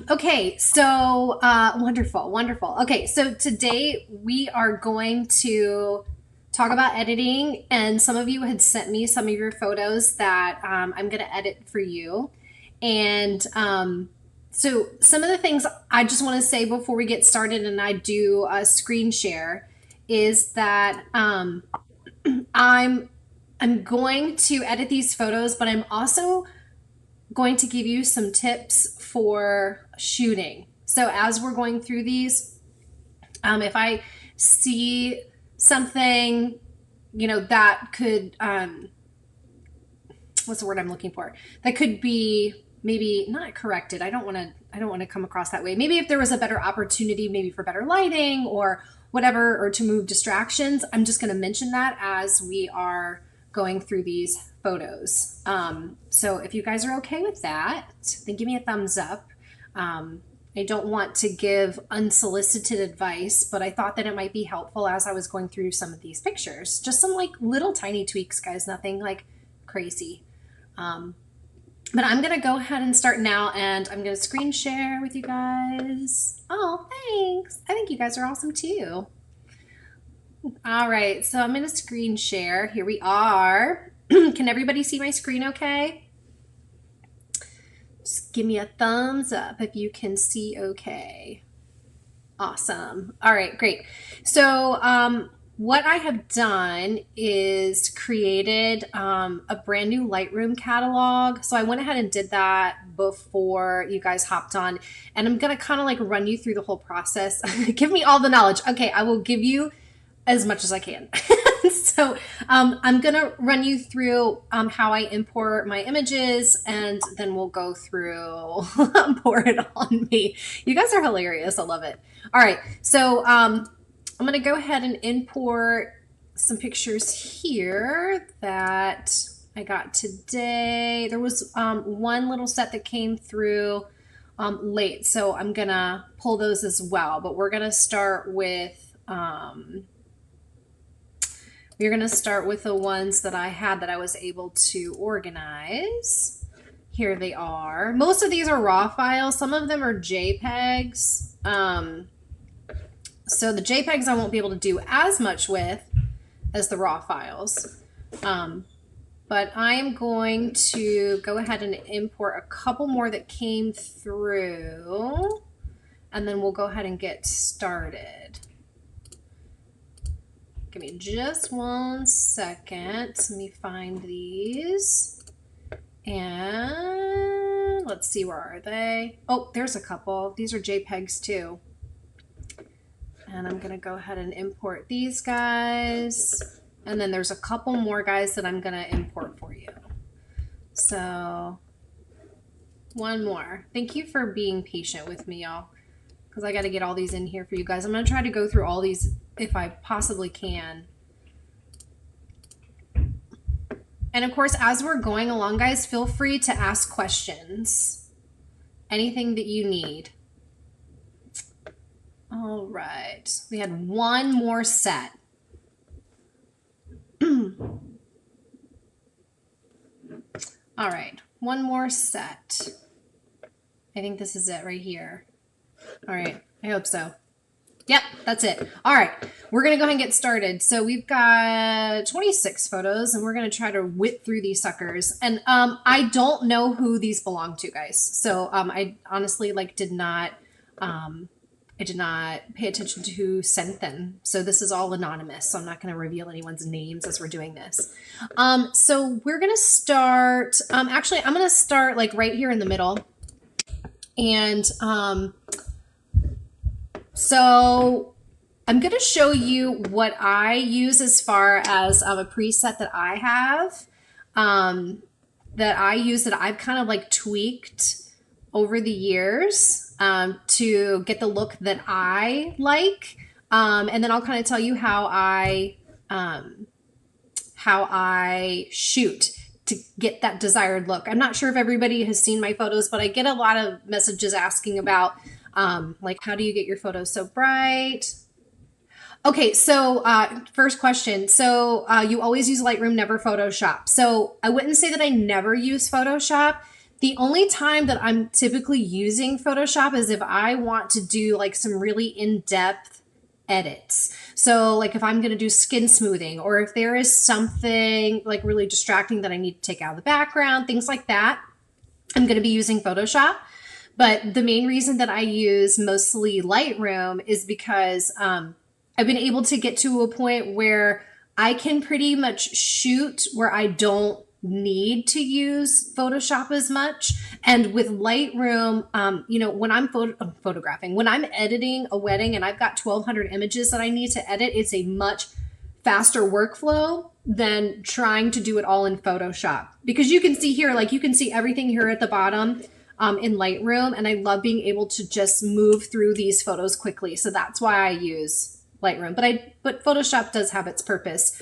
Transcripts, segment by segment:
Okay, so wonderful, wonderful. Okay, so today we are going to talk about editing, and some of you had sent me some of your photos that I'm going to edit for you. And so, some of the things I just want to say before we get started, and I do a screen share, is that I'm I'm going to edit these photos, but I'm also going to give you some tips for shooting. So as we're going through these, if I see something, that could, what's the word I'm looking for? That could be maybe not corrected. I don't want to come across that way. Maybe if there was a better opportunity, maybe for better lighting or whatever, or to move distractions, I'm just going to mention that as we are going through these photos. So if you guys are okay with that, then give me a thumbs up. I don't want to give unsolicited advice, but I thought that it might be helpful as I was going through some of these pictures. Just some like little tiny tweaks, guys, nothing like crazy. But I'm going to go ahead and start now, and I'm going to screen share with you guys. Oh, thanks. I think you guys are awesome too. All right, so I'm going to screen share. Here we are. Can everybody see my screen okay? Just give me a thumbs up if you can see okay. Awesome. All right, great. So what I have done is created a brand new Lightroom catalog. So I went ahead and did that before you guys hopped on. And I'm going to kind of like run you through the whole process. Give me all the knowledge. Okay, I will give you as much as I can. So I'm going to run you through how I import my images, and then we'll go through pour it on me. You guys are hilarious. I love it. All right. So I'm going to go ahead and import some pictures here that I got today. There was one little set that came through late, so I'm going to pull those as well. But we're going to start with the ones that I had that I was able to organize. Here they are. Most of these are RAW files. Some of them are JPEGs. So the JPEGs I won't be able to do as much with as the RAW files. But I am going to go ahead and import a couple more that came through, and then we'll go ahead and get started. Give me just 1 second. Let me find these. And let's see, where are they? Oh, there's a couple. These are JPEGs too. And I'm going to go ahead and import these guys. And then there's a couple more guys that I'm going to import for you. So one more. Thank you for being patient with me, y'all, because I got to get all these in here for you guys. I'm going to try to go through all these if I possibly can. And of course, as we're going along, guys, feel free to ask questions. Anything that you need. All right. We had one more set. All right. One more set. I think this is it right here. All right. I hope so. Yep, that's it. All right, we're going to go ahead and get started. So we've got 26 photos, and we're going to try to whip through these suckers. And I don't know who these belong to, guys. So I honestly did not pay attention to who sent them. So this is all anonymous. So I'm not going to reveal anyone's names as we're doing this. So we're going to start. Actually, I'm going to start like right here in the middle. And so I'm going to show you what I use as far as a preset that I have, that I've kind of like tweaked over the years to get the look that I like. And then I'll kind of tell you how I shoot to get that desired look. I'm not sure if everybody has seen my photos, but I get a lot of messages asking about like, how do you get your photos so bright? Okay, so first question. So you always use Lightroom, never Photoshop. So I wouldn't say that I never use Photoshop. The only time that I'm typically using Photoshop is if I want to do like some really in-depth edits. So like if I'm going to do skin smoothing, or if there is something like really distracting that I need to take out of the background, things like that, I'm going to be using Photoshop. But the main reason that I use mostly Lightroom is because I've been able to get to a point where I can pretty much shoot where I don't need to use Photoshop as much. And with Lightroom, you know, when I'm photographing, when I'm editing a wedding and I've got 1,200 images that I need to edit, it's a much faster workflow than trying to do it all in Photoshop. Because you can see here, like you can see everything here at the bottom in Lightroom. And I love being able to just move through these photos quickly. So that's why I use Lightroom, but Photoshop does have its purpose.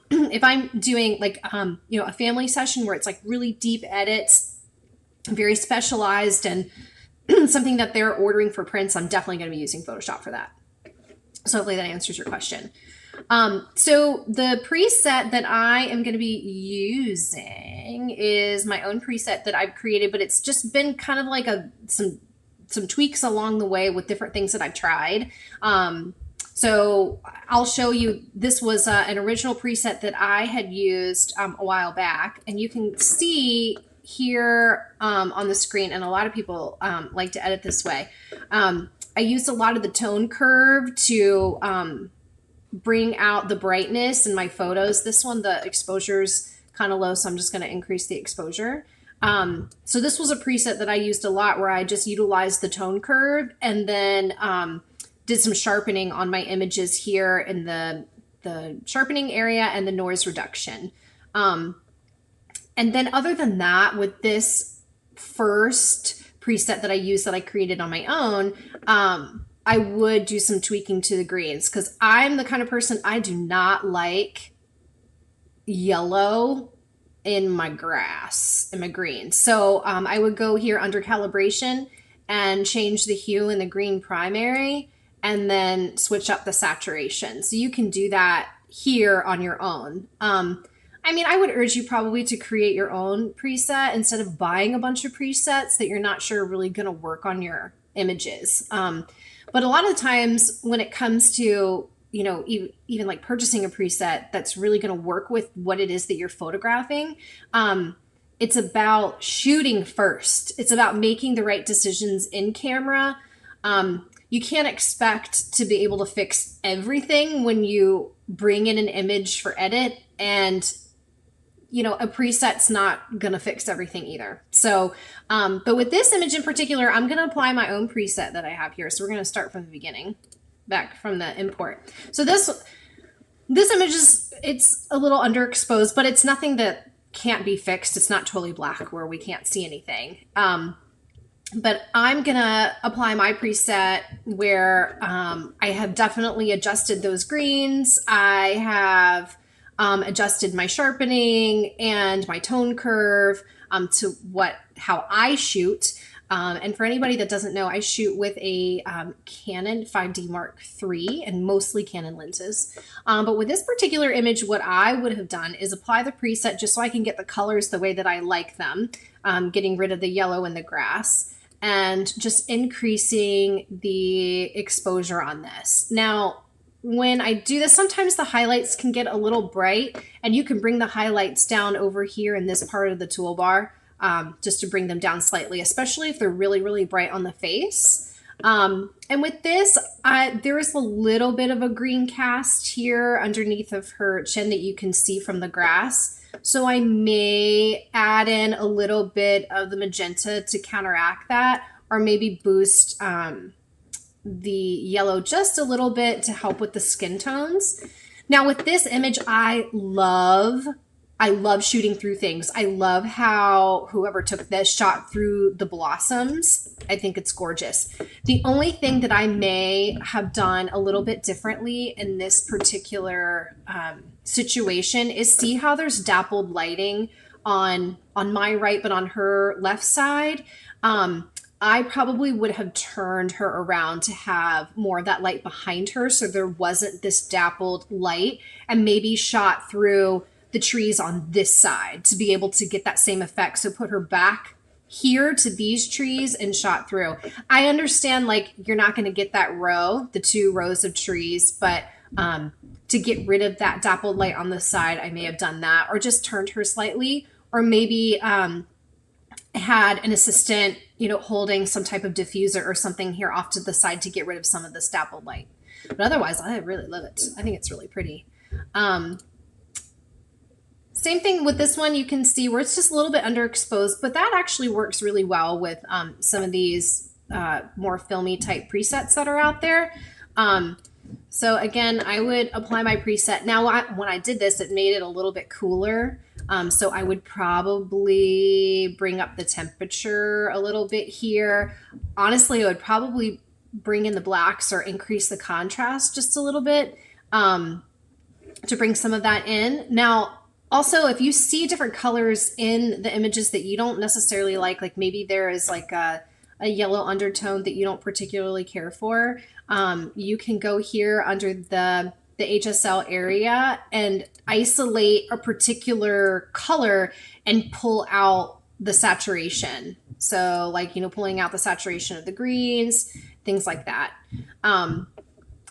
If I'm doing like, you know, a family session where it's like really deep edits, very specialized, and something that they're ordering for prints, I'm definitely going to be using Photoshop for that. So hopefully that answers your question. So the preset that I am going to be using is my own preset that I've created, but it's just been kind of like some tweaks along the way with different things that I've tried. So I'll show you, this was an original preset that I had used a while back, and you can see here on the screen, and a lot of people like to edit this way. I used a lot of the tone curve to bring out the brightness in my photos. This one, the exposure's kind of low, so I'm just going to increase the exposure. So this was a preset that I used a lot where I just utilized the tone curve and then did some sharpening on my images here in the sharpening area and the noise reduction. And then other than that, with this first preset that I used that I created on my own, I would do some tweaking to the greens, because I'm the kind of person, I do not like yellow in my grass, in my greens. So I would go here under calibration and change the hue in the green primary, and then switch up the saturation. So you can do that here on your own. I mean, I would urge you probably to create your own preset instead of buying a bunch of presets that you're not sure are really going to work on your images. But a lot of times when it comes to, you know, even like purchasing a preset that's really going to work with what it is that you're photographing, it's about shooting first. It's about making the right decisions in camera. You can't expect to be able to fix everything when you bring in an image for edit, and you know, a preset's not going to fix everything either. So, but with this image in particular, I'm going to apply my own preset that I have here. So we're going to start from the beginning, back from the import. So this image it's a little underexposed, but it's nothing that can't be fixed. It's not totally black where we can't see anything. But I'm going to apply my preset where I have definitely adjusted those greens. I have adjusted my sharpening and my tone curve to how I shoot. And for anybody that doesn't know, I shoot with a Canon 5D Mark III and mostly Canon lenses. But with this particular image, what I would have done is apply the preset just so I can get the colors the way that I like them, getting rid of the yellow in the grass, and just increasing the exposure on this. Now, when I do this, sometimes the highlights can get a little bright, and you can bring the highlights down over here in this part of the toolbar, just to bring them down slightly, especially if they're really, really bright on the face. And with this, there is a little bit of a green cast here underneath of her chin that you can see from the grass. So I may add in a little bit of the magenta to counteract that, or maybe boost the yellow just a little bit to help with the skin tones. Now with this image, I love shooting through things. I love how whoever took this shot through the blossoms. I think it's gorgeous. The only thing that I may have done a little bit differently in this particular situation is see how there's dappled lighting on my right, but on her left side. I probably would have turned her around to have more of that light behind her, so there wasn't this dappled light, and maybe shot through the trees on this side to be able to get that same effect. So put her back here to these trees and shot through. I understand like you're not going to get that row, the 2 rows of trees, but to get rid of that dappled light on the side, I may have done that, or just turned her slightly, or maybe had an assistant, you know, holding some type of diffuser or something here off to the side to get rid of some of this dappled light. But otherwise, I really love it. I think it's really pretty. Same thing with this one. You can see where it's just a little bit underexposed, but that actually works really well with some of these more filmy type presets that are out there. So again, I would apply my preset. Now, when I did this, it made it a little bit cooler. So I would probably bring up the temperature a little bit here. Honestly, I would probably bring in the blacks or increase the contrast just a little bit to bring some of that in. Now, also, if you see different colors in the images that you don't necessarily like maybe there is like a yellow undertone that you don't particularly care for, you can go here under the HSL area and isolate a particular color and pull out the saturation. So like, you know, pulling out the saturation of the greens, things like that.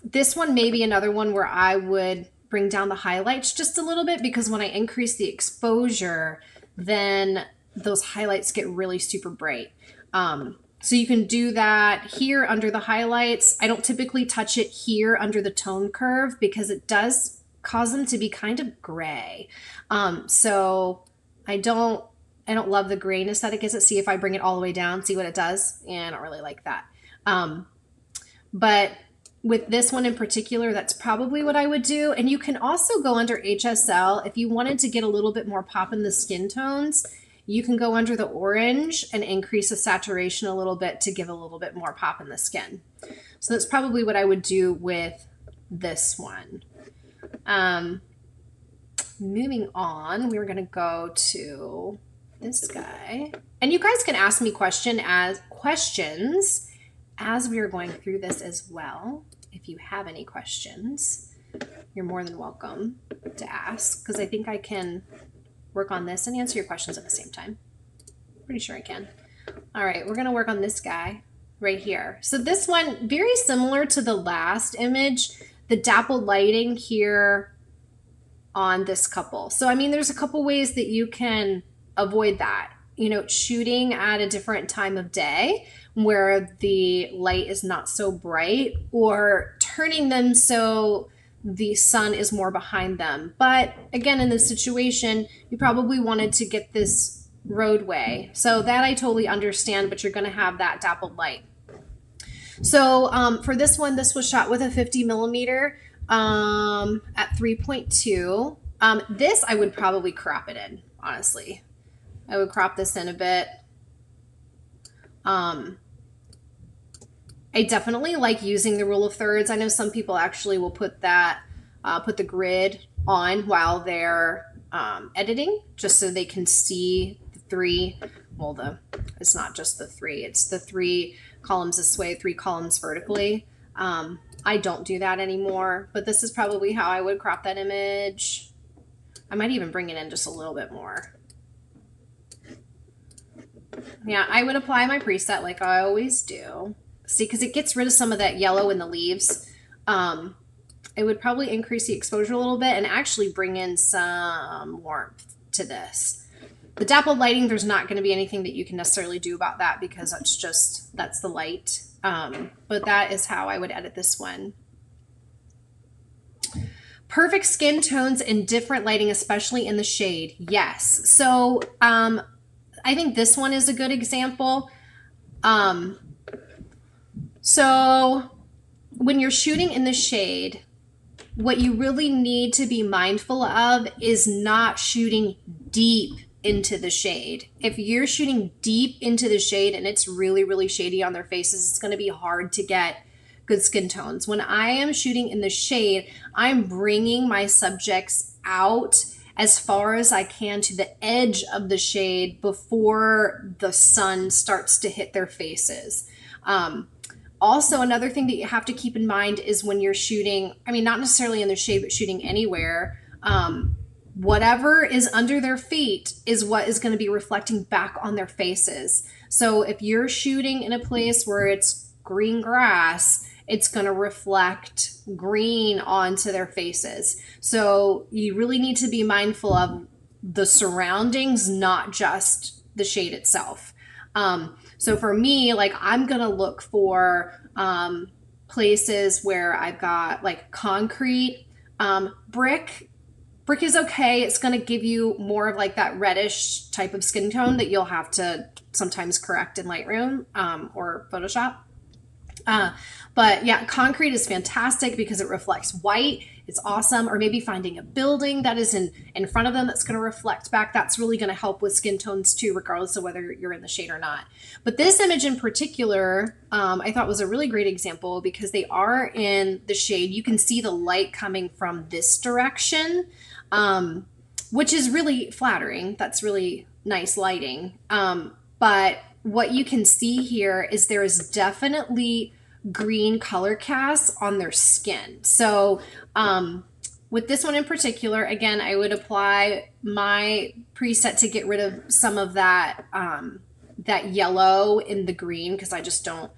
This one may be another one where I would bring down the highlights just a little bit, because when I increase the exposure, then those highlights get really super bright. So you can do that here under the highlights. I don't typically touch it here under the tone curve because it does cause them to be kind of gray. So I don't love the grayness that it gives it. See if I bring it all the way down, see what it does. Yeah, I don't really like that. But with this one in particular, that's probably what I would do. And you can also go under HSL if you wanted to get a little bit more pop in the skin tones. You can go under the orange and increase the saturation a little bit to give a little bit more pop in the skin. So that's probably what I would do with this one. Moving on, we're going to go to this guy. And you guys can ask me questions as we are going through this as well. If you have any questions, you're more than welcome to ask, because I think I can work on this and answer your questions at the same time. Pretty sure I can. All right, we're gonna work on this guy right here. So this one, very similar to the last image, the dappled lighting here on this couple. So, I mean, there's a couple ways that you can avoid that. You know, shooting at a different time of day where the light is not so bright, or turning them so the sun is more behind them. But again, in this situation, you probably wanted to get this roadway. So that I totally understand, but you're going to have that dappled light. So for this one, this was shot with a 50 millimeter at 3.2. This I would probably crop it in, honestly. I would crop this in a bit. I definitely like using the rule of thirds. I know some people actually will put that, put the grid on while they're editing, just so they can see the 3. Well, it's not just the 3, it's the 3 columns this way, 3 columns vertically. I don't do that anymore, but this is probably how I would crop that image. I might even bring it in just a little bit more. Yeah, I would apply my preset like I always do. See, because it gets rid of some of that yellow in the leaves. It would probably increase the exposure a little bit and actually bring in some warmth to this. The dappled lighting, there's not going to be anything that you can necessarily do about that because that's the light. But that is how I would edit this one. Perfect skin tones in different lighting, especially in the shade. Yes. So I think this one is a good example. So when you're shooting in the shade, what you really need to be mindful of is not shooting deep into the shade. If you're shooting deep into the shade and it's really, really shady on their faces, it's going to be hard to get good skin tones. When I am shooting in the shade, I'm bringing my subjects out as far as I can to the edge of the shade before the sun starts to hit their faces. Also, another thing that you have to keep in mind is when you're shooting, I mean, not necessarily in the shade, but shooting anywhere, whatever is under their feet is what is going to be reflecting back on their faces. So if you're shooting in a place where it's green grass, it's going to reflect green onto their faces. So you really need to be mindful of the surroundings, not just the shade itself. So for me, like I'm going to look for places where I've got like concrete, brick. Brick is okay. It's going to give you more of like that reddish type of skin tone that you'll have to sometimes correct in Lightroom or Photoshop. But yeah, concrete is fantastic because it reflects white. It's awesome. Or maybe finding a building that is in front of them that's going to reflect back. That's really going to help with skin tones too, regardless of whether you're in the shade or not. But this image in particular, I thought was a really great example because they are in the shade. You can see the light coming from this direction, which is really flattering. That's really nice lighting. But what you can see here is there is definitely green color casts on their skin. So with this one in particular, again, I would apply my preset to get rid of some of that that yellow in the green because I just don't,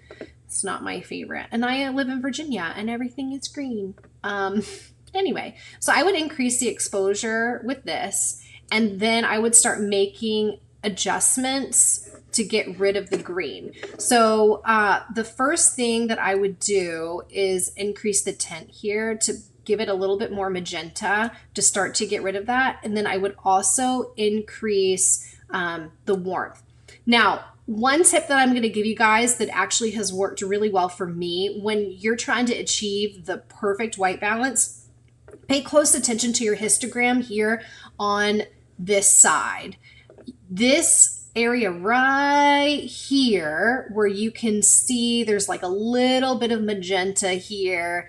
it's not my favorite. And I live in Virginia and everything is green. Anyway, so I would increase the exposure with this and then I would start making adjustments to get rid of the green. So the first thing that I would do is increase the tint here to give it a little bit more magenta to start to get rid of that. And then I would also increase the warmth. Now, one tip that I'm going to give you guys that actually has worked really well for me when you're trying to achieve the perfect white balance, pay close attention to your histogram here on this side. This area right here where you can see there's like a little bit of magenta here.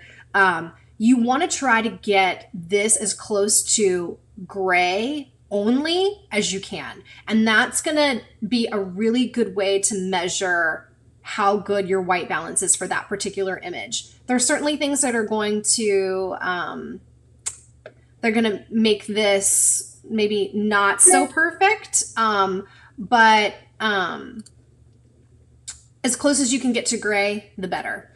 You want to try to get this as close to gray only as you can. And that's going to be a really good way to measure how good your white balance is for that particular image. There are certainly things that are going to, they're going to make this maybe not so perfect. But as close as you can get to gray, the better.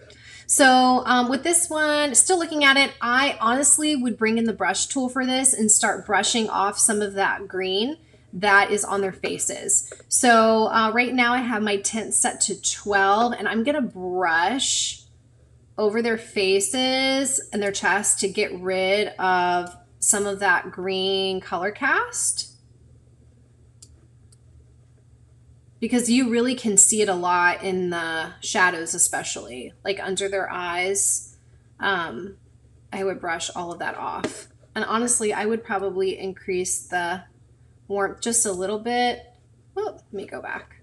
So with this one, still looking at it, I honestly would bring in the brush tool for this and start brushing off some of that green that is on their faces. So right now I have my tint set to 12 and I'm gonna brush over their faces and their chest to get rid of some of that green color cast. Because you really can see it a lot in the shadows, especially like under their eyes. I would brush all of that off. And honestly, I would probably increase the warmth just a little bit. Oh, let me go back.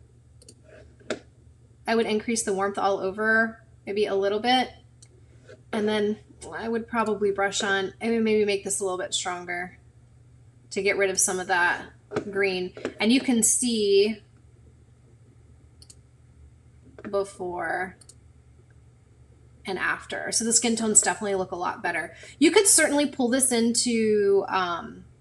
I would increase the warmth all over, maybe a little bit. And then I would probably brush on, I would maybe make this a little bit stronger to get rid of some of that green. And you can see before and after. So the skin tones definitely look a lot better. You could certainly pull this into,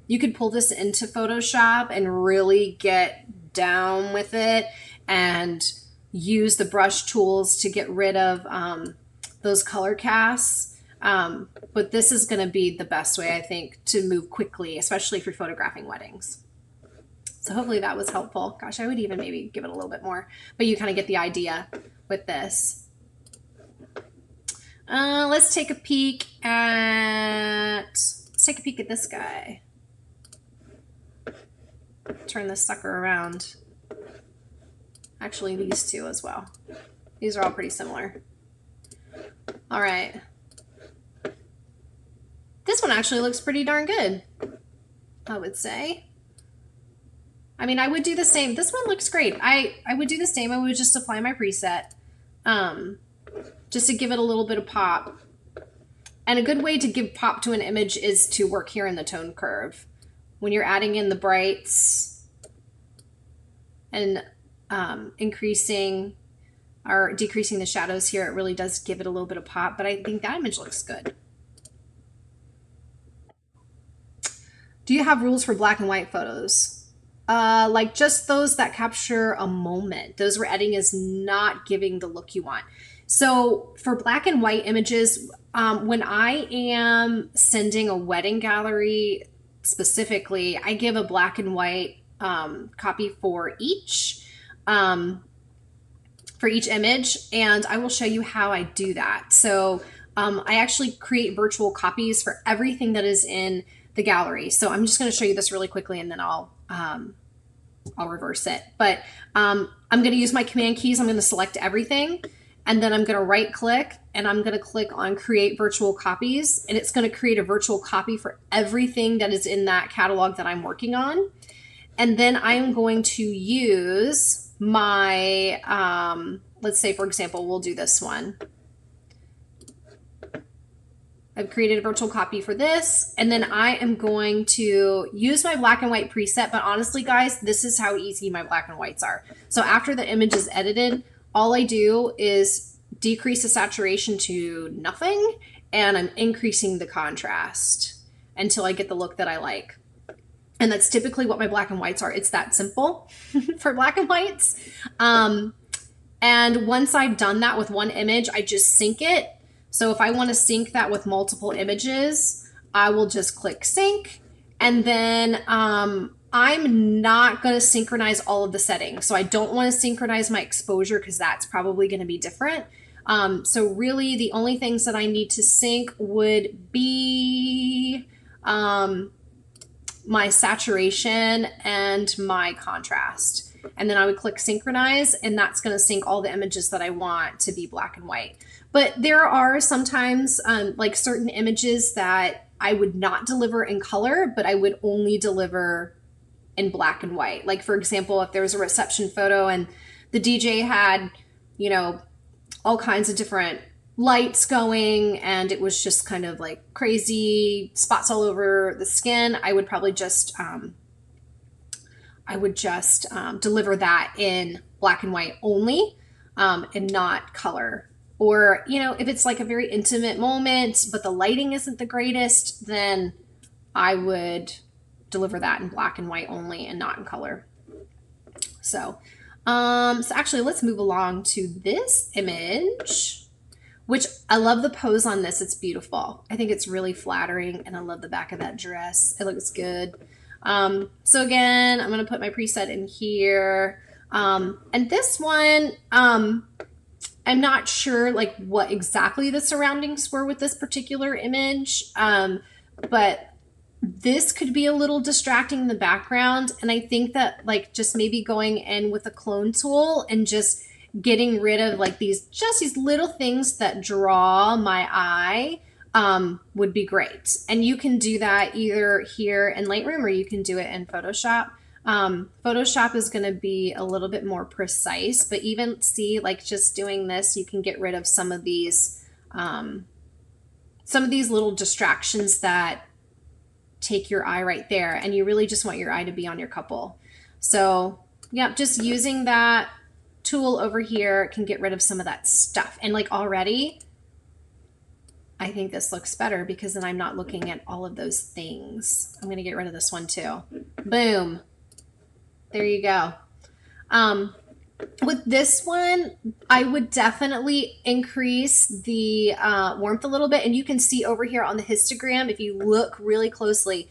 Photoshop and really get down with it and use the brush tools to get rid of those color casts. But this is going to be the best way, I think, to move quickly, especially if you're photographing weddings. So hopefully that was helpful. Gosh, I would even maybe give it a little bit more, but you kind of get the idea with this. Let's take a peek at this guy. Turn this sucker around. Actually, these two as well. These are all pretty similar. All right. This one actually looks pretty darn good, I would say. I mean, I would do the same. This one looks great. I would do the same. I would just apply my preset just to give it a little bit of pop. And a good way to give pop to an image is to work here in the tone curve. When you're adding in the brights and increasing or decreasing the shadows here, it really does give it a little bit of pop. But I think that image looks good. Do you have rules for black and white photos? Like just those that capture a moment. Those where editing is not giving the look you want. So for black and white images, when I am sending a wedding gallery specifically, I give a black and white copy for each image, and I will show you how I do that. So I actually create virtual copies for everything that is in the gallery. So I'm just going to show you this really quickly, and then I'll reverse it. But I'm going to use my command keys. I'm going to select everything, and then I'm going to right click, and I'm going to click on create virtual copies, and it's going to create a virtual copy for everything that is in that catalog that I'm working on. And then I am going to use my, let's say, for example, we'll do this one. I've created a virtual copy for this, and then I am going to use my black and white preset. But honestly, guys, this is how easy my black and whites are. So after the image is edited, all I do is decrease the saturation to nothing, and I'm increasing the contrast until I get the look that I like. And that's typically what my black and whites are. It's that simple for black and whites. And once I've done that with one image, I just sync it. So if I want to sync that with multiple images, I will just click sync. And then I'm not going to synchronize all of the settings. So I don't want to synchronize my exposure because that's probably going to be different. So really the only things that I need to sync would be my saturation and my contrast. And then I would click synchronize, and that's going to sync all the images that I want to be black and white. But there are sometimes like certain images that I would not deliver in color, but I would only deliver in black and white. Like for example, if there was a reception photo and the DJ had, you know, all kinds of different lights going and it was just kind of like crazy spots all over the skin, I would probably just deliver that in black and white only, and not color. Or, you know, if it's like a very intimate moment but the lighting isn't the greatest, then I would deliver that in black and white only and not in color. So actually let's move along to this image, which I love the pose on this. It's beautiful. I think it's really flattering, and I love the back of that dress. It looks good. So again, I'm going to put my preset in here. And this one, I'm not sure like what exactly the surroundings were with this particular image. But this could be a little distracting in the background. And I think that like just maybe going in with a clone tool and just getting rid of like these little things that draw my eye would be great. And you can do that either here in Lightroom or you can do it in Photoshop. Photoshop is going to be a little bit more precise, but even see like just doing this, you can get rid of some of these little distractions that take your eye right there. And you really just want your eye to be on your couple. So yeah, just using that tool over here can get rid of some of that stuff. And like already, I think this looks better because then I'm not looking at all of those things. I'm going to get rid of this one too. Boom. There you go. With this one, I would definitely increase the warmth a little bit. And you can see over here on the histogram, if you look really closely,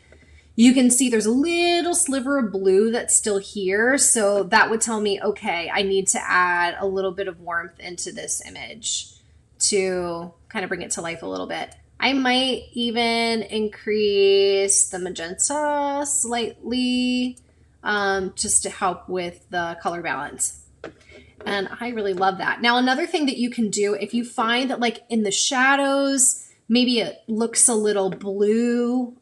you can see there's a little sliver of blue that's still here. So that would tell me, okay, I need to add a little bit of warmth into this image to kind of bring it to life a little bit. I might even increase the magenta slightly, just to help with the color balance. And I really love that. Now, another thing that you can do, if you find that like in the shadows, maybe it looks a little blue,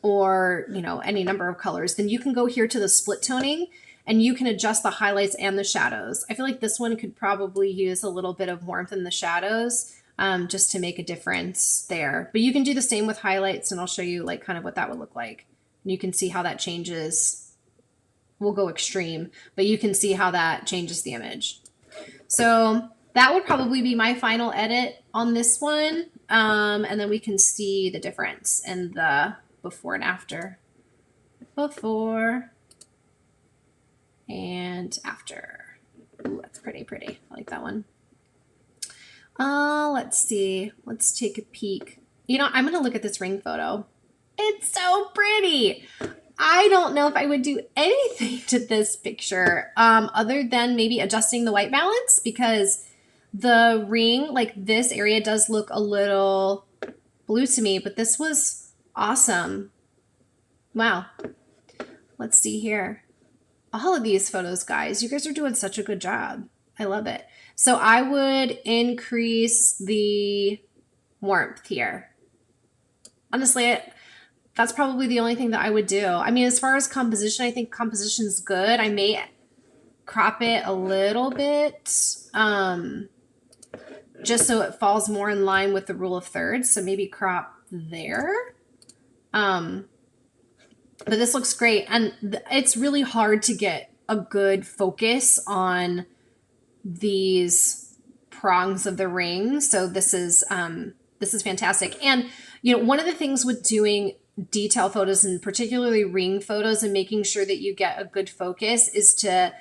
or, you know, any number of colors, then you can go here to the split toning and you can adjust the highlights and the shadows. I feel like this one could probably use a little bit of warmth in the shadows, just to make a difference there. But you can do the same with highlights, and I'll show you like kind of what that would look like. And you can see how that changes. We'll go extreme, but you can see how that changes the image. So that would probably be my final edit on this one. And then we can see the difference in the before and after. Before and after. Ooh, that's pretty, pretty. I like that one. Let's see. Let's take a peek. You know, I'm going to look at this ring photo. It's so pretty. I don't know if I would do anything to this picture other than maybe adjusting the white balance, because the ring, like this area does look a little blue to me, but this was awesome. Wow. Let's see here. All of these photos, guys, you guys are doing such a good job. I love it. So I would increase the warmth here. Honestly, that's probably the only thing that I would do. I mean, as far as composition, I think composition is good. I may crop it a little bit, just so it falls more in line with the rule of thirds. So maybe crop there. But this looks great. And it's really hard to get a good focus on these prongs of the ring. So this is fantastic. And, you know, one of the things with doing detail photos, and particularly ring photos, and making sure that you get a good focus is to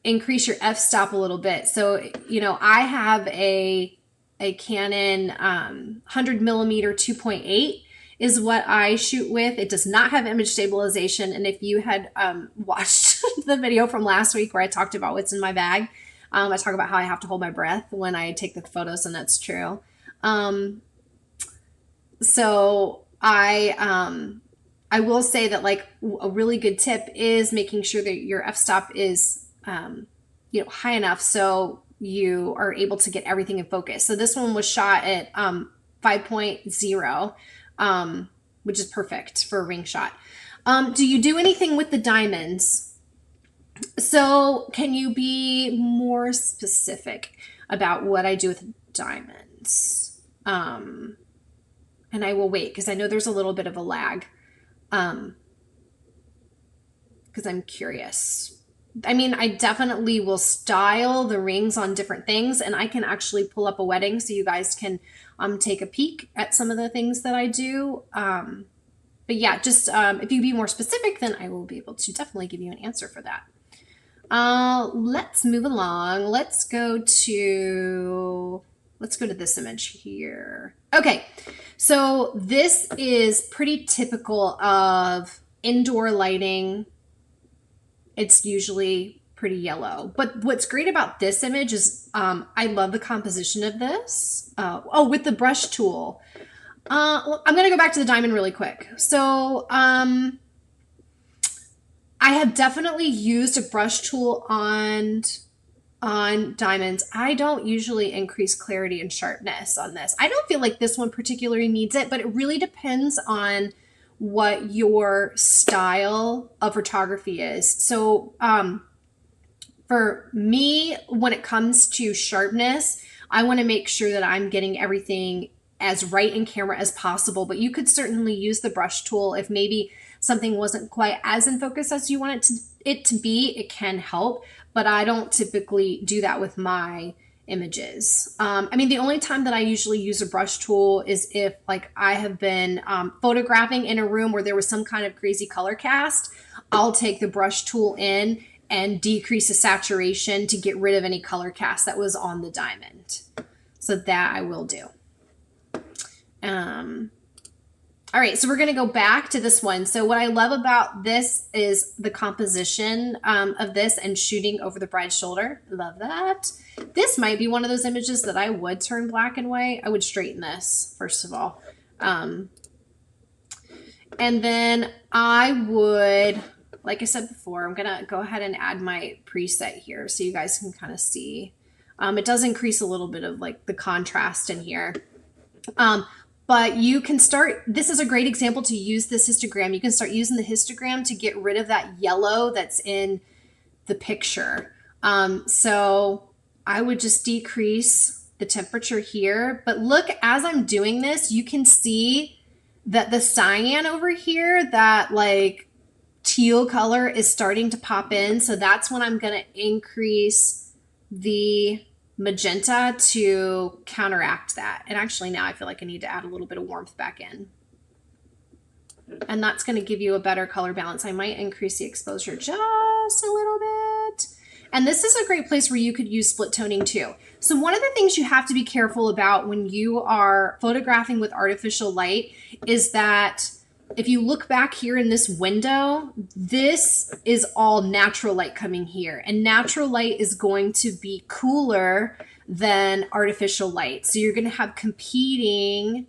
increase your f-stop a little bit. So, you know, I have a Canon 100 millimeter 2.8 is what I shoot with. It does not have image stabilization. And if you had watched the video from last week where I talked about what's in my bag, I talk about how I have to hold my breath when I take the photos, and that's true. So I will say that, like, a really good tip is making sure that your f-stop is, you know, high enough so you are able to get everything in focus. So this one was shot at 5.0, which is perfect for a ring shot. Do you do anything with the diamonds? So can you be more specific about what I do with diamonds? And I will wait because I know there's a little bit of a lag, because I'm curious. I mean, I definitely will style the rings on different things, and I can actually pull up a wedding so you guys can take a peek at some of the things that I do. But yeah, just if you be more specific, then I will be able to definitely give you an answer for that. Let's move along. Let's go to this image here. Okay, so this is pretty typical of indoor lighting. It's usually pretty yellow. But what's great about this image is I love the composition of this. With the brush tool. I'm going to go back to the diamond really quick. So I have definitely used a brush tool on diamonds. I don't usually increase clarity and sharpness on this. I don't feel like this one particularly needs it, but it really depends on what your style of photography is. So for me, when it comes to sharpness, I want to make sure that I'm getting everything as right in camera as possible, but you could certainly use the brush tool if maybe something wasn't quite as in focus as you want it to be. It can help, but I don't typically do that with my images. I mean, the only time that I usually use a brush tool is if, like, I have been photographing in a room where there was some kind of crazy color cast. I'll take the brush tool in and decrease the saturation to get rid of any color cast that was on the diamond. So that I will do. All right, so we're going to go back to this one. So what I love about this is the composition of this and shooting over the bride's shoulder. Love that. This might be one of those images that I would turn black and white. I would straighten this, first of all. And then I would, like I said before, I'm going to go ahead and add my preset here so you guys can kind of see. It does increase a little bit of, like, the contrast in here. But you can start, this is a great example to use this histogram. You can start using the histogram to get rid of that yellow that's in the picture. So I would just decrease the temperature here. But look, as I'm doing this, you can see that the cyan over here, that like teal color, is starting to pop in. So that's when I'm going to increase the magenta to counteract that. And actually now I feel like I need to add a little bit of warmth back in. And that's going to give you a better color balance. I might increase the exposure just a little bit. And this is a great place where you could use split toning too. So one of the things you have to be careful about when you are photographing with artificial light is that if you look back here in this window, this is all natural light coming here. And natural light is going to be cooler than artificial light. So you're going to have competing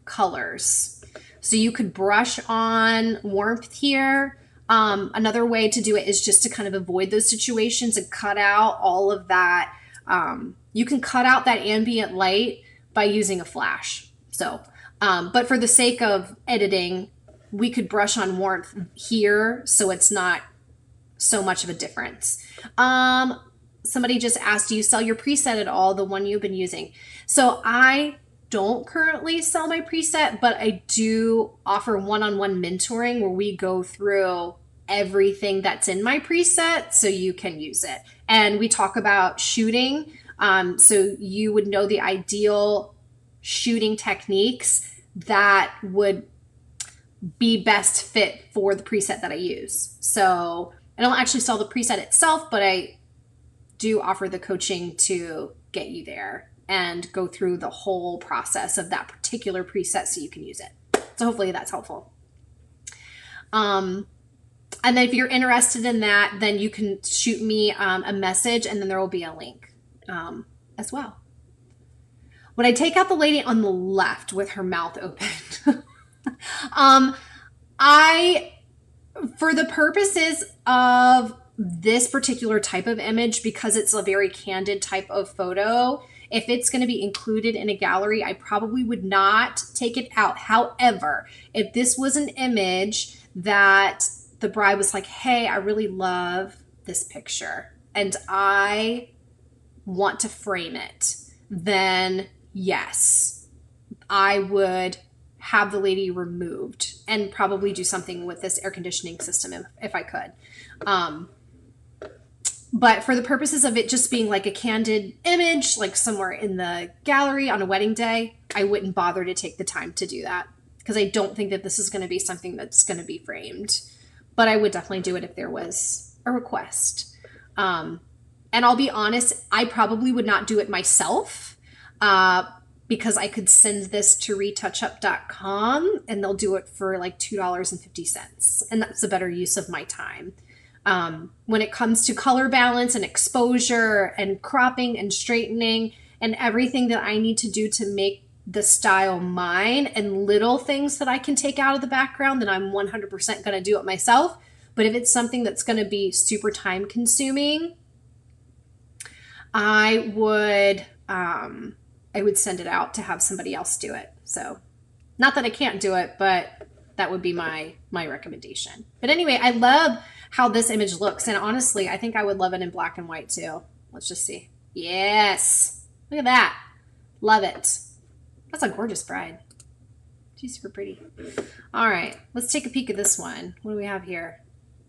colors. So you could brush on warmth here. Another way to do it is just to kind of avoid those situations and cut out all of that. You can cut out that ambient light by using a flash. So, but for the sake of editing, we could brush on warmth here so it's not so much of a difference. Somebody just asked, do you sell your preset at all, the one you've been using? So I don't currently sell my preset, but I do offer one-on-one mentoring where we go through everything that's in my preset so you can use it. And we talk about shooting. So you would know the ideal shooting techniques that would be best fit for the preset that I use. So I don't actually sell the preset itself, but I do offer the coaching to get you there and go through the whole process of that particular preset so you can use it. So hopefully that's helpful. And then if you're interested in that, then you can shoot me a message and then there will be a link as well. Would I take out the lady on the left with her mouth open? For the purposes of this particular type of image, because it's a very candid type of photo, if it's going to be included in a gallery, I probably would not take it out. However, if this was an image that the bride was like, hey, I really love this picture and I want to frame it, then yes, I would have the lady removed and probably do something with this air conditioning system if I could. But for the purposes of it just being like a candid image, like somewhere in the gallery on a wedding day, I wouldn't bother to take the time to do that because I don't think that this is going to be something that's going to be framed. But I would definitely do it if there was a request. And I'll be honest, I probably would not do it myself because I could send this to retouchup.com and they'll do it for like $2.50. And that's a better use of my time. When it comes to color balance and exposure and cropping and straightening and everything that I need to do to make the style mine and little things that I can take out of the background, then I'm 100% going to do it myself. But if it's something that's going to be super time consuming, I would send it out to have somebody else do it. So not that I can't do it, but that would be my recommendation. But anyway, I love how this image looks. And honestly, I think I would love it in black and white too. Let's just see. Yes. Look at that. Love it. That's a gorgeous bride. She's super pretty. All right. Let's take a peek at this one. What do we have here?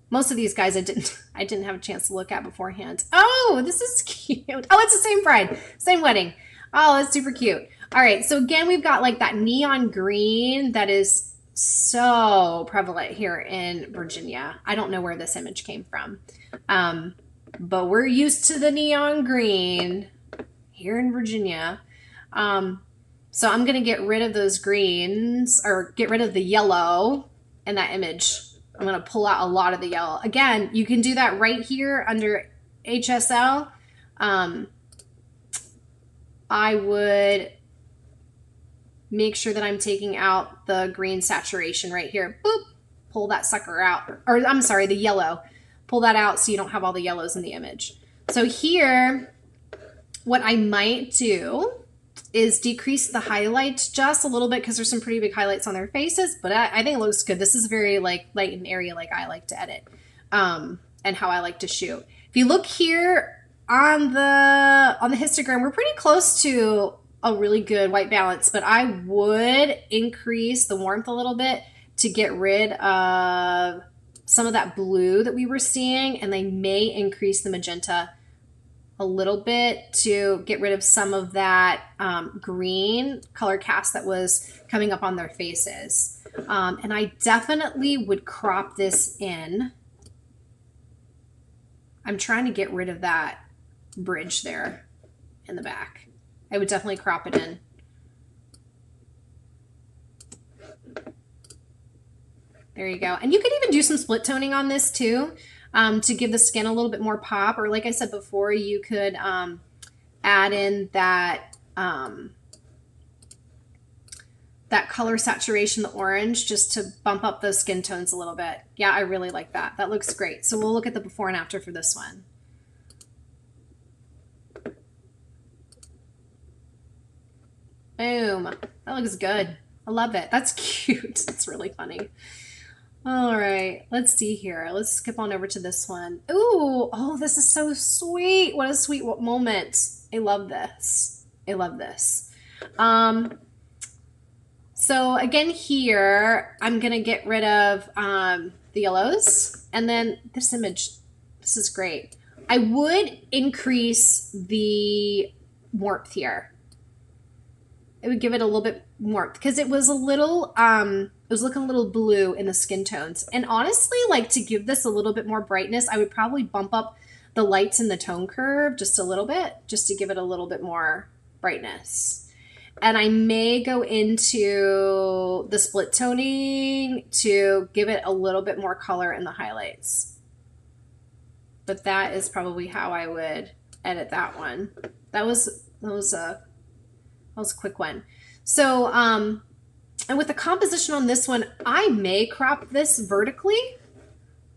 Most of these guys I didn't have a chance to look at beforehand. Oh, this is cute. Oh, it's the same bride. Same wedding. Oh, that's super cute. All right. So again, we've got like that neon green that is so prevalent here in Virginia. I don't know where this image came from, but we're used to the neon green here in Virginia. So I'm going to get rid of those greens or get rid of the yellow in that image. I'm going to pull out a lot of the yellow. Again, you can do that right here under HSL. I would make sure that I'm taking out the green saturation right here. Boop, pull that sucker out. Or I'm sorry, the yellow. Pull that out so you don't have all the yellows in the image. So here, what I might do is decrease the highlights just a little bit because there's some pretty big highlights on their faces, but I think it looks good. This is very like light and airy like I like to edit and how I like to shoot. If you look here on the histogram, we're pretty close to a really good white balance, but I would increase the warmth a little bit to get rid of some of that blue that we were seeing, and they may increase the magenta a little bit to get rid of some of that green color cast that was coming up on their faces. And I definitely would crop this in. I'm trying to get rid of that bridge there in the back. I would definitely crop it in. There you go. And you could even do some split toning on this too, to give the skin a little bit more pop. Or like I said before, you could add in that that color saturation, the orange, just to bump up those skin tones a little bit. Yeah, I really like that. That looks great. So we'll look at the before and after for this one. Boom. That looks good. I love it. That's cute. It's really funny. All right, let's see here. Let's skip on over to this one. Ooh, oh, this is so sweet. What a sweet moment. I love this. I love this. So again here, I'm going to get rid of the yellows. And then this image, this is great. I would increase the warmth here. It would give it a little bit warmth because it was a little, it was looking a little blue in the skin tones. And honestly, like to give this a little bit more brightness, I would probably bump up the lights in the tone curve just a little bit, just to give it a little bit more brightness. And I may go into the split toning to give it a little bit more color in the highlights. But that is probably how I would edit that one. That was a quick one. So, and with the composition on this one, I may crop this vertically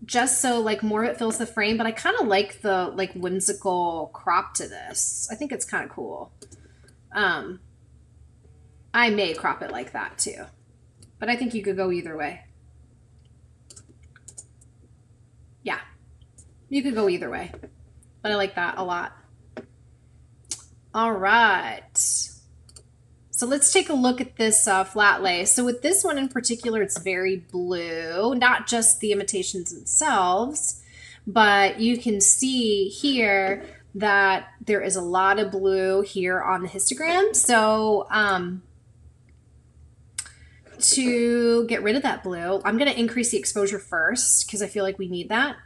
just so like more of it fills the frame, but I kind of like the like whimsical crop to this. I think it's kind of cool. I may crop it like that too, but I think you could go either way. Yeah, you could go either way, but I like that a lot. All right. So let's take a look at this flat lay. So with this one in particular, it's very blue, not just the imitations themselves, but you can see here that there is a lot of blue here on the histogram. So to get rid of that blue, I'm going to increase the exposure first because I feel like we need that.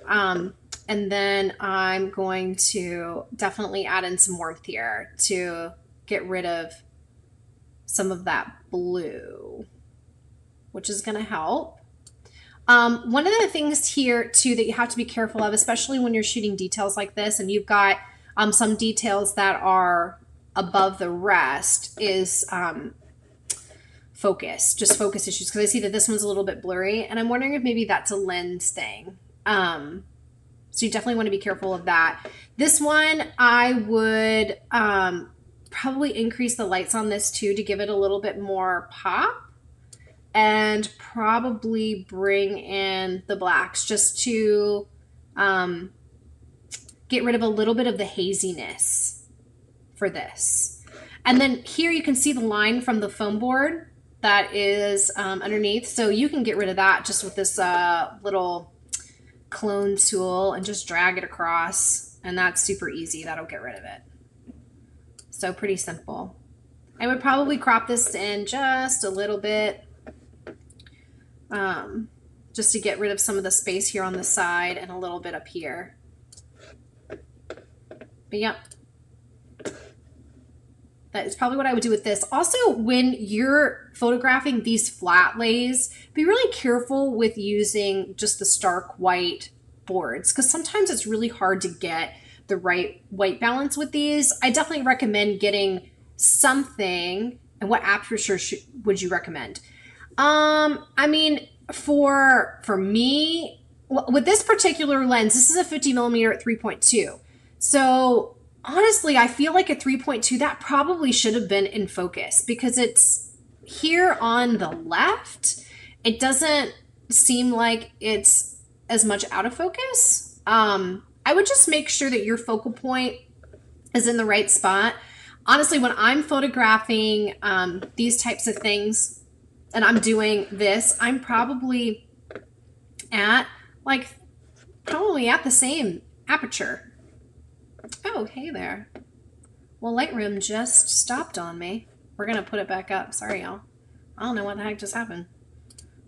And then I'm going to definitely add in some warmth here to get rid of some of that blue, which is going to help. One of the things here too that you have to be careful of, especially when you're shooting details like this and you've got some details that are above the rest, is focus, just focus issues. Because I see that this one's a little bit blurry and I'm wondering if maybe that's a lens thing. So you definitely want to be careful of that. This one, I would probably increase the lights on this too to give it a little bit more pop, and probably bring in the blacks just to get rid of a little bit of the haziness for this. And then here you can see the line from the foam board that is underneath. So you can get rid of that just with this little clone tool and just drag it across. And that's super easy. That'll get rid of it. So pretty simple. I would probably crop this in just a little bit, just to get rid of some of the space here on the side and a little bit up here. But yep, that is probably what I would do with this. Also, when you're photographing these flat lays, be really careful with using just the stark white boards, because sometimes it's really hard to get the right white balance with these. I definitely recommend getting something. And what aperture would you recommend? I mean, for me, with this particular lens, this is a 50 millimeter at 3.2. So honestly, I feel like at 3.2, that probably should have been in focus, because it's here on the left. It doesn't seem like it's as much out of focus. I would just make sure that your focal point is in the right spot. Honestly, when I'm photographing these types of things and I'm doing this, I'm probably at the same aperture. Oh, hey there. Well, Lightroom just stopped on me. We're going to put it back up. Sorry, y'all. I don't know what the heck just happened.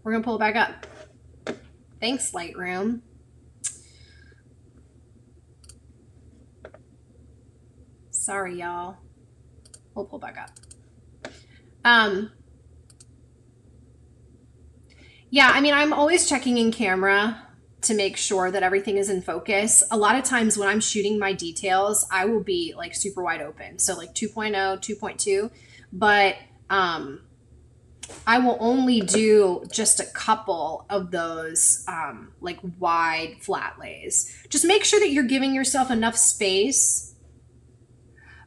We're going to pull it back up. Thanks, Lightroom. Sorry, y'all. We'll pull back up. Yeah, I mean, I'm always checking in camera to make sure that everything is in focus. A lot of times when I'm shooting my details, I will be like super wide open. So like 2.0, 2.2, but I will only do just a couple of those like wide flat lays. Just make sure that you're giving yourself enough space.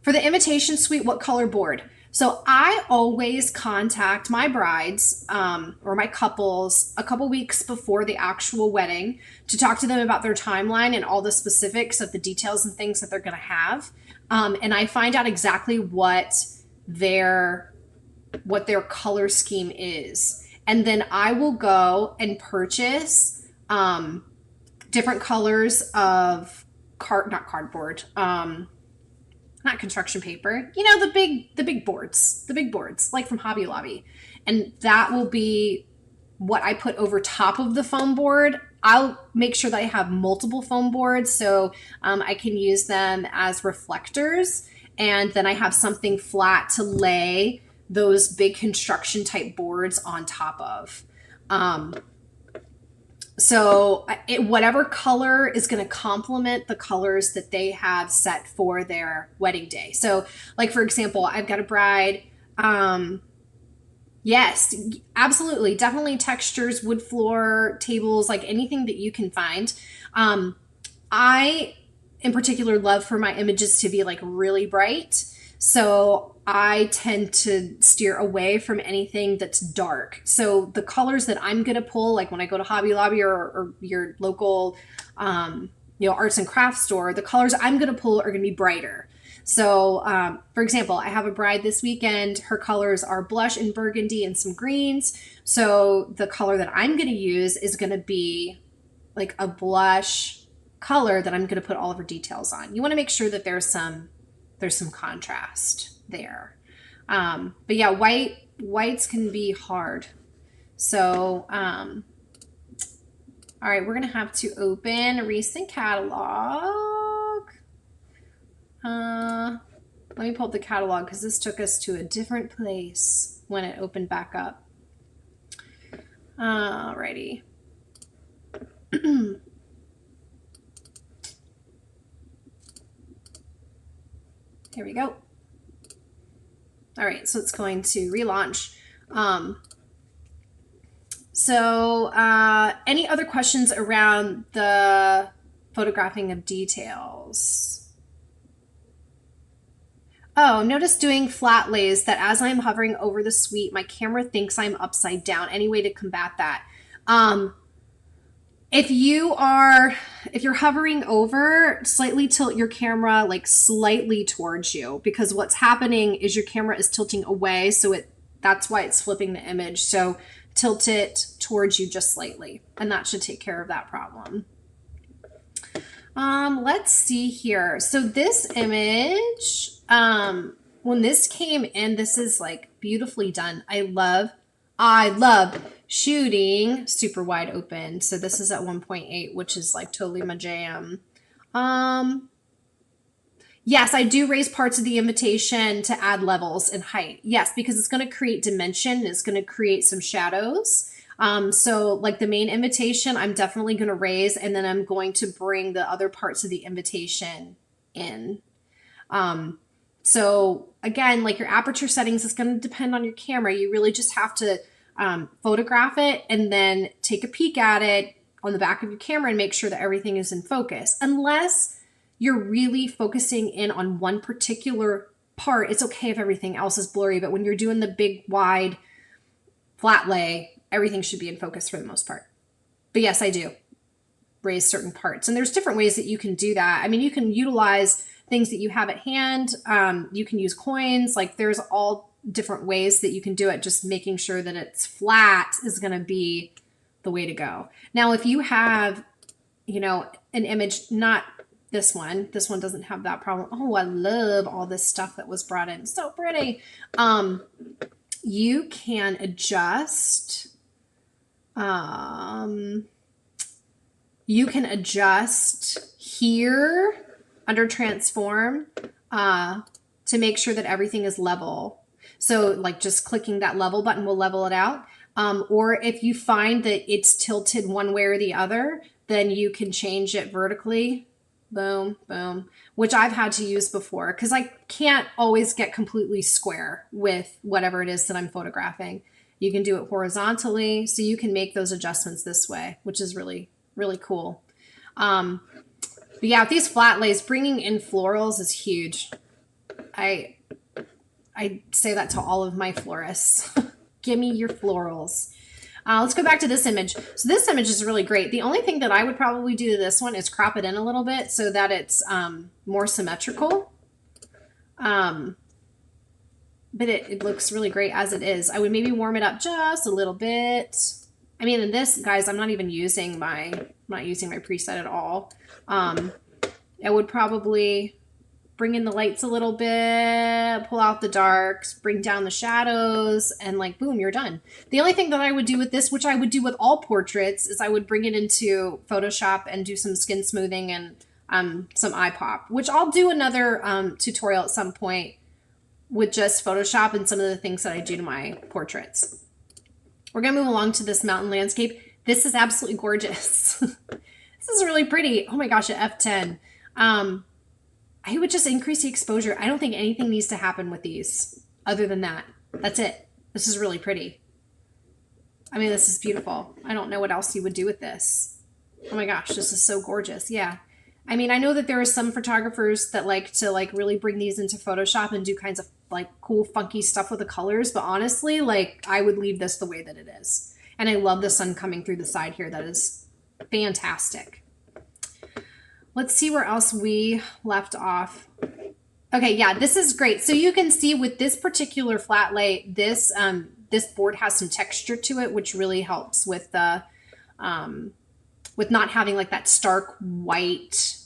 For the invitation suite, what color board? So I always contact my brides or my couples a couple weeks before the actual wedding to talk to them about their timeline and all the specifics of the details and things that they're going to have. And I find out exactly what their color scheme is. And then I will go and purchase different colors of not cardboard, not construction paper, you know, the big boards, like from Hobby Lobby. And that will be what I put over top of the foam board. I'll make sure that I have multiple foam boards so I can use them as reflectors. And then I have something flat to lay those big construction type boards on top of. So whatever color is going to complement the colors that they have set for their wedding day. So like, for example, I've got a bride. Yes, absolutely. Definitely textures, wood floor, tables, like anything that you can find. I in particular love for my images to be like really bright. So I tend to steer away from anything that's dark. So the colors that I'm going to pull, like when I go to Hobby Lobby or your local, arts and crafts store, the colors I'm going to pull are going to be brighter. So, for example, I have a bride this weekend. Her colors are blush and burgundy and some greens. So the color that I'm going to use is going to be like a blush color that I'm going to put all of her details on. You want to make sure that there's some contrast there. But yeah, whites can be hard. So, all right, we're going to have to open a recent catalog. Let me pull up the catalog because this took us to a different place when it opened back up. Alrighty. Here we go. All right, so it's going to relaunch. Any other questions around the photographing of details? Oh, notice doing flat lays that as I'm hovering over the suite, my camera thinks I'm upside down. Any way to combat that? If you're hovering over, slightly tilt your camera like slightly towards you, because what's happening is your camera is tilting away. So that's why it's flipping the image. So tilt it towards you just slightly, and that should take care of that problem. Let's see here. So this image, when this came in, this is like beautifully done. I love shooting super wide open. So this is at 1.8, which is like totally my jam. Yes, I do raise parts of the invitation to add levels and height. Yes, because it's going to create dimension. It's going to create some shadows. So like the main invitation, I'm definitely going to raise, and then I'm going to bring the other parts of the invitation in. So again, like your aperture settings is going to depend on your camera. You really just have to photograph it and then take a peek at it on the back of your camera and make sure that everything is in focus. Unless you're really focusing in on one particular part, it's okay if everything else is blurry. But when you're doing the big, wide, flat lay, everything should be in focus for the most part. But yes, I do raise certain parts. And there's different ways that you can do that. I mean, you can utilize things that you have at hand. You can use coins. Like there's all different ways that you can do it. Just making sure that it's flat is going to be the way to go. Now, if you have, an image, not this one. This one doesn't have that problem. Oh, I love all this stuff that was brought in. So pretty. You can adjust, here under transform, to make sure that everything is level. So like just clicking that level button will level it out. Or if you find that it's tilted one way or the other, then you can change it vertically. Boom, boom, which I've had to use before because I can't always get completely square with whatever it is that I'm photographing. You can do it horizontally, so you can make those adjustments this way, which is really, really cool. But yeah, with these flat lays, bringing in florals is huge. I say that to all of my florists. Give me your florals. Let's go back to this image. So this image is really great. The only thing that I would probably do to this one is crop it in a little bit so that it's more symmetrical. But it looks really great as it is. I would maybe warm it up just a little bit. I mean, in this, guys, I'm not using my preset at all. I would probably bring in the lights a little bit, pull out the darks, bring down the shadows, and like, boom, you're done. The only thing that I would do with this, which I would do with all portraits, is I would bring it into Photoshop and do some skin smoothing and some eye pop, which I'll do another tutorial at some point with just Photoshop and some of the things that I do to my portraits. We're gonna move along to this mountain landscape. This is absolutely gorgeous. This is really pretty. Oh my gosh, at F10. I would just increase the exposure. I don't think anything needs to happen with these other than that. That's it. This is really pretty. I mean, this is beautiful. I don't know what else you would do with this. Oh my gosh, this is so gorgeous. Yeah. I mean, I know that there are some photographers that like to like really bring these into Photoshop and do kinds of like cool, funky stuff with the colors. But honestly, like I would leave this the way that it is. And I love the sun coming through the side here. That is fantastic. Let's see where else we left off. Okay, yeah, this is great. So you can see with this particular flat lay, this board has some texture to it, which really helps with the with not having like that stark white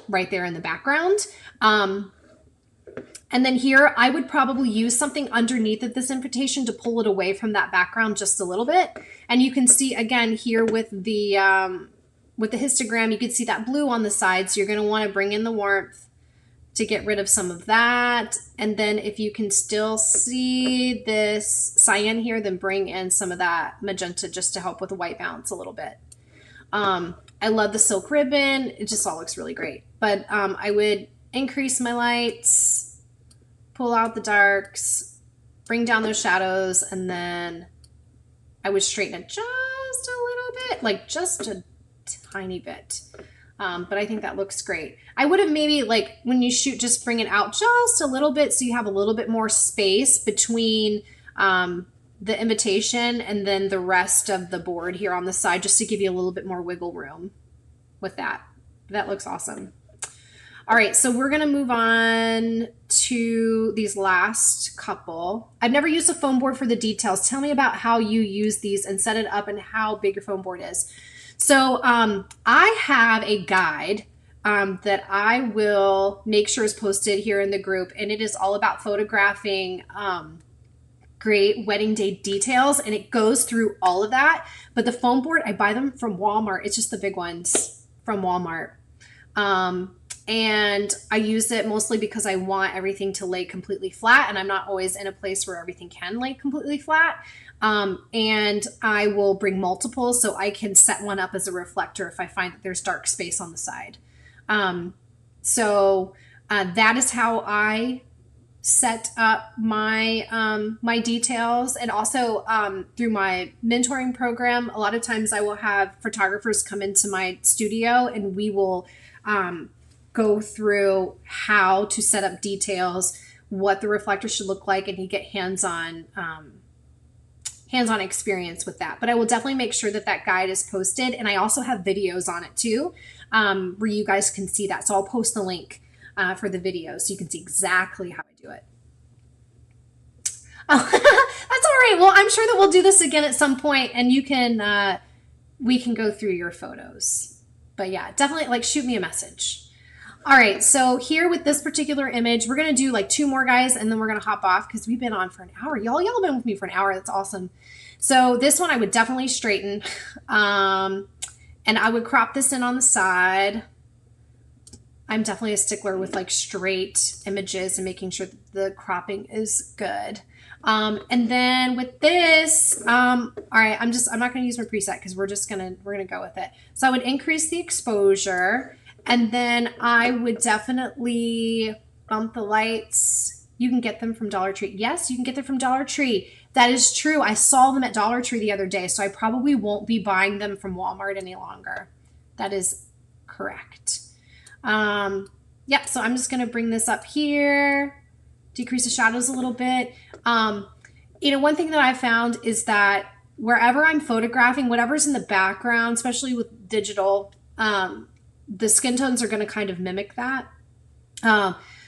right there in the background. And then here, I would probably use something underneath of this invitation to pull it away from that background just a little bit. And you can see again here with the histogram, you can see that blue on the side. So you're going to want to bring in the warmth to get rid of some of that. And then if you can still see this cyan here, then bring in some of that magenta just to help with the white balance a little bit. I love the silk ribbon. It just all looks really great. But I would increase my lights, pull out the darks, bring down those shadows, and then I would straighten it just a little bit, like just a tiny bit. But I think that looks great. I would have maybe like when you shoot, just bring it out just a little bit so you have a little bit more space between the invitation and then the rest of the board here on the side, just to give you a little bit more wiggle room with that. That looks awesome. All right, so we're gonna move on to these last couple. I've never used a foam board for the details. Tell me about how you use these and set it up and how big your foam board is. So I have a guide that I will make sure is posted here in the group, and it is all about photographing great wedding day details, and it goes through all of that. But the foam board, I buy them from Walmart. It's just the big ones from Walmart. And I use it mostly because I want everything to lay completely flat, and I'm not always in a place where everything can lay completely flat. And I will bring multiples so I can set one up as a reflector if I find that there's dark space on the side. So that is how I set up my my details. And also through my mentoring program, a lot of times I will have photographers come into my studio, and we will go through how to set up details, what the reflector should look like, and you get hands-on experience with that. But I will definitely make sure that that guide is posted, and I also have videos on it too, where you guys can see that. So I'll post the link for the video so you can see exactly how I do it. Oh, that's all right. Well, I'm sure that we'll do this again at some point, and you can we can go through your photos. But yeah, definitely like shoot me a message. All right, so here with this particular image, we're gonna do like 2 more guys and then we're gonna hop off because we've been on for an hour. Y'all have been with me for an hour. That's awesome. So this one I would definitely straighten. And I would crop this in on the side. I'm definitely a stickler with like straight images and making sure that the cropping is good. And then with this, all right, I'm not going to use my preset because we're going to go with it. So I would increase the exposure and then I would definitely bump the lights. You can get them from Dollar Tree. Yes, you can get them from Dollar Tree. That is true. I saw them at Dollar Tree the other day, so I probably won't be buying them from Walmart any longer. That is correct. Yep, so I'm just going to bring this up here, decrease the shadows a little bit. One thing that I found is that wherever I'm photographing, whatever's in the background, especially with digital, the skin tones are going to kind of mimic that.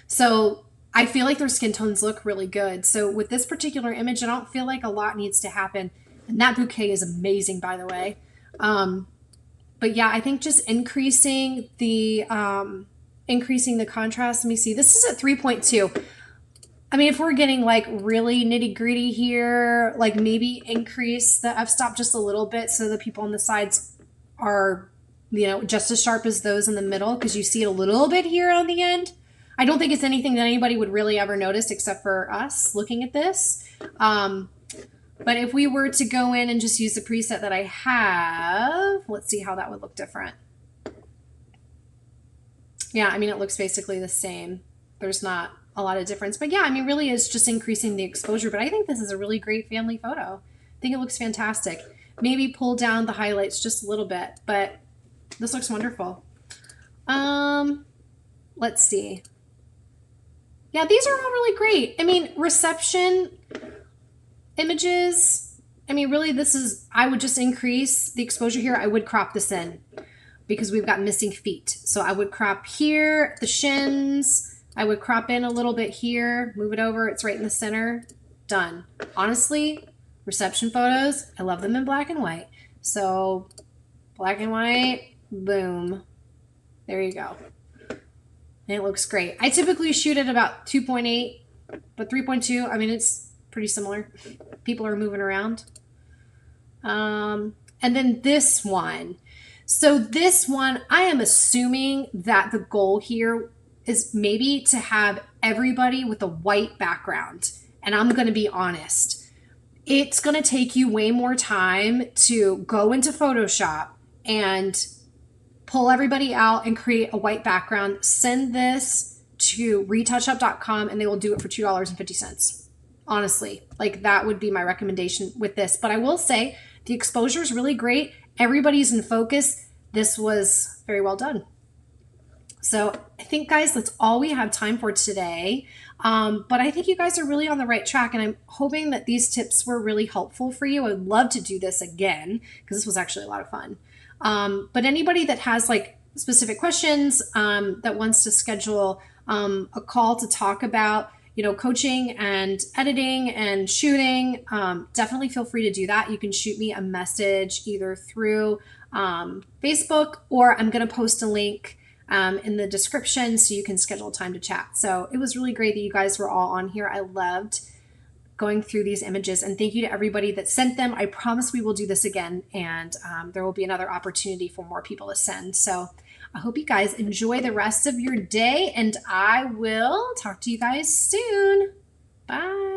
So I feel like their skin tones look really good. So with this particular image, I don't feel like a lot needs to happen. And that bouquet is amazing, by the way. But yeah, I think just increasing the contrast. Let me see. This is at 3.2. I mean, if we're getting like really nitty gritty here, like maybe increase the f-stop just a little bit so the people on the sides are, just as sharp as those in the middle, because you see it a little bit here on the end. I don't think it's anything that anybody would really ever notice except for us looking at this. But if we were to go in and just use the preset that I have, let's see how that would look different. Yeah, I mean, it looks basically the same. There's not a lot of difference. But yeah, I mean, really is just increasing the exposure. But I think this is a really great family photo. I think it looks fantastic. Maybe pull down the highlights just a little bit, but this looks wonderful. Let's see. Yeah, these are all really great. I mean, reception images, I mean, really I would just increase the exposure here. I would crop this in because we've got missing feet. So I would crop here, the shins. I would crop in a little bit here, move it over. It's right in the center. Done. Honestly, reception photos, I love them in black and white. So black and white, boom. There you go. And it looks great. I typically shoot at about 2.8, but 3.2, I mean, it's pretty similar. People are moving around. And then this one. So this one, I am assuming that the goal here is maybe to have everybody with a white background. And I'm going to be honest. It's going to take you way more time to go into Photoshop and pull everybody out and create a white background. Send this to retouchup.com and they will do it for $2.50. Honestly, like that would be my recommendation with this. But I will say the exposure is really great. Everybody's in focus. This was very well done. So I think, guys, that's all we have time for today. But I think you guys are really on the right track, and I'm hoping that these tips were really helpful for you. I would love to do this again because this was actually a lot of fun. But anybody that has like specific questions, that wants to schedule a call to talk about, coaching and editing and shooting, definitely feel free to do that. You can shoot me a message either through Facebook, or I'm going to post a link in the description so you can schedule time to chat. So it was really great that you guys were all on here. I loved going through these images, and thank you to everybody that sent them. I promise we will do this again, and there will be another opportunity for more people to send. So I hope you guys enjoy the rest of your day, and I will talk to you guys soon. Bye.